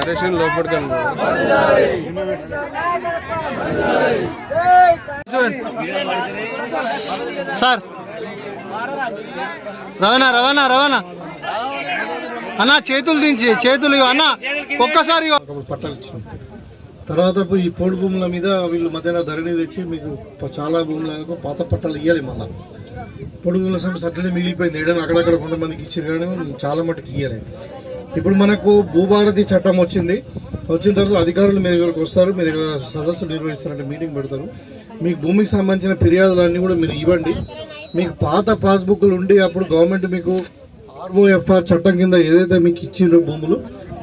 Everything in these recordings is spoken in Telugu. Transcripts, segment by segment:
ఫెడరేషన్ లోపలికి సార్ రవాణా రవాణా రవాణా అన్న చేతులు దించి చేతులు అన్న ఒక్కసారి పట్టాలు ఇచ్చాం. తర్వాత ఈ పోడు భూముల మీద వీళ్ళు మధ్యాహ్న ధరణి తెచ్చి మీకు చాలా భూములకు పాత పట్టాలు ఇవ్వాలి. మళ్ళీ పొడి భూముల సమస్య అట్లనే మిగిలిపోయింది. ఏడైనా అక్కడక్కడ కొంతమందికి ఇచ్చారు కానీ చాలా మటుకు ఇవ్వాలి. ఇప్పుడు మనకు భూభారతి చట్టం వచ్చిన తర్వాత అధికారులు మీ దగ్గరకు వస్తారు, మీ దగ్గర సదస్సు నిర్వహిస్తారంటే మీటింగ్ పెడతారు. మీకు భూమికి సంబంధించిన ఫిర్యాదులన్నీ కూడా మీరు ఇవ్వండి. మీకు పాత పాస్బుక్లు ఉండి అప్పుడు గవర్నమెంట్ మీకు ఆర్ఓఎఫ్ఆర్ చట్టం కింద ఏదైతే మీకు ఇచ్చిండ్రో భూములు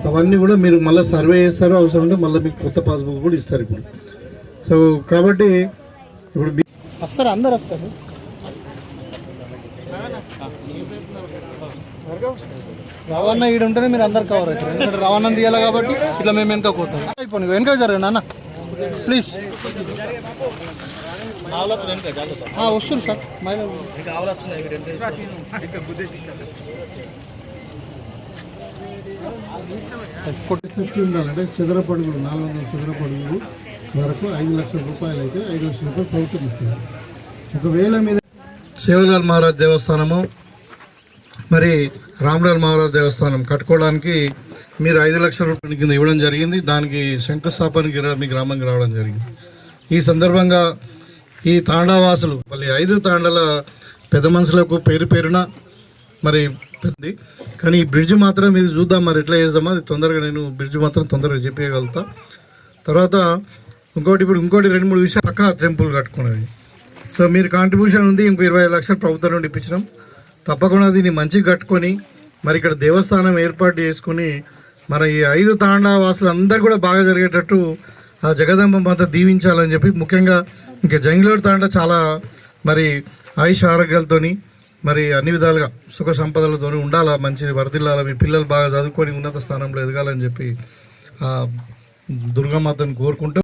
అవన్నీ కూడా మీరు మళ్ళీ సర్వే చేస్తారో, అవసరం ఉంటే మళ్ళీ మీకు కొత్త పాస్బుక్ కూడా ఇస్తారు ఇప్పుడు. సో కాబట్టి ఇప్పుడు వస్తారు, అందరు వస్తారు. రవాణా ఈడు ఉంటేనే మీరు అందరు కవర్ అవుతారు. ఎందుకంటే రవాణా తీయాలి కాబట్టి ఇట్లా మేము వెనక పోతాం. అయిపోయి వెనక జరగండి అన్న ప్లీజ్. వస్తుంది సార్ ఉండాలంటే చదరపడుగులు 400 చదరపడుగులు వరకు 5 లక్షల రూపాయలు అయితే 5 లక్షల రూపాయలు ప్రభుత్వం ఇస్తుంది. ఒకవేళ మీద సేవలాల్ మహారాజ్ దేవస్థానము మరి రామ్లాల్ మహారాజ్ దేవస్థానం కట్టుకోవడానికి మీరు 5 లక్షల రూపాయల కింద ఇవ్వడం జరిగింది. దానికి శంకుస్థాపనకి మీ గ్రామానికి రావడం జరిగింది. ఈ సందర్భంగా ఈ తాండావాసులు మళ్ళీ 5 తాండాల పెద్ద మనుషులకు పేరున మరి పెద్ద, కానీ ఈ బ్రిడ్జ్ మాత్రం ఇది చూద్దాం మరి ఎట్లా చేద్దామా, అది తొందరగా నేను బ్రిడ్జ్ మాత్రం తొందరగా చెప్పగలుగుతా. తర్వాత ఇంకోటి 2-3 విషయాలు పక్కా టెంపుల్ కట్టుకునేది. సో మీరు కాంట్రిబ్యూషన్ ఉంది, ఇంకో 25 లక్షలు ప్రభుత్వం నుండి ఇప్పించినాం. తప్పకుండా దీన్ని మంచిగా కట్టుకొని మరి ఇక్కడ దేవస్థానం ఏర్పాటు చేసుకుని మరి ఈ 5 తాండా వాసులు అందరు కూడా బాగా జరిగేటట్టు ఆ జగదంబ మాత దీవించాలని చెప్పి, ముఖ్యంగా ఇంకా జంగిలోడ్ తాండా చాలా మరి ఆయుష్ ఆరోగ్యాలతోని మరి అన్ని విధాలుగా సుఖ సంపదలతో ఉండాలా, మంచి వర్ధిల్లాలా, మీ పిల్లలు బాగా చదువుకొని ఉన్నత స్థానంలో ఎదగాలని చెప్పి ఆ దుర్గామాతను కోరుకుంటూ